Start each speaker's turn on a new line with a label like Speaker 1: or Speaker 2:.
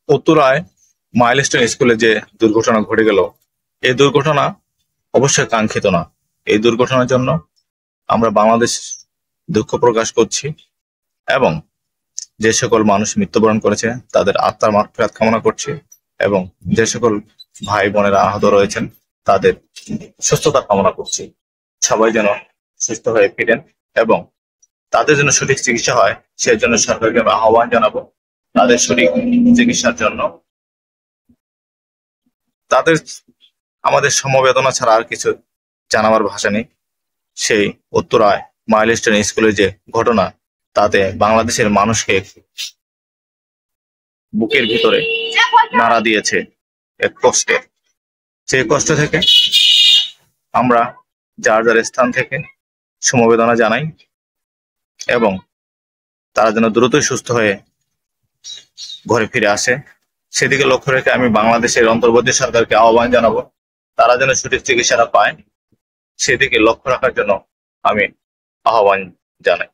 Speaker 1: উত্তরায় মাইলস্টোন স্কুলে যে দুর্ঘটনা ঘটে গেল, এই দুর্ঘটনা অবশ্যই কাঙ্ক্ষিত না। এই দুর্ঘটনার জন্য আমরা বাংলাদেশ দুঃখ প্রকাশ করছি এবং যে সকল মানুষ মৃত্যুবরণ করেছে তাদের আত্মার মাগফিরাত কামনা করছি এবং যে সকল ভাই বোনেরা আহত রয়েছেন তাদের সুস্থতা কামনা করছি। সবাই যেন সুস্থ হয়ে ফিরেন এবং তাদের জন্য সঠিক চিকিৎসা হয় সেই জন্য সরকারকে আমরা আহ্বান জানাবো তাদের সঠিক চিকিৎসার জন্য। তাদের আমাদের সমবেদনা ছাড়া আর কিছু জানাবার ভাষা নেই। সেই উত্তরায় মাইলস্টোন স্কুলের যে ঘটনা, তাতে বাংলাদেশের মানুষকে বুকের ভিতরে নাড়া দিয়েছে এক কষ্টে। সেই কষ্ট থেকে আমরা যার যার স্থান থেকে সমবেদনা জানাই এবং তারা যেন দ্রুতই সুস্থ হয়ে ঘরে ফিরে আসে সেদিকে লক্ষ্য রেখে আমি বাংলাদেশের অন্তর্বর্তী সরকারকে আহ্বান জানাবো তারা যেন সঠিক চিকিৎসাটা পায় সেদিকে লক্ষ্য রাখার জন্য আমি আহ্বান জানাই।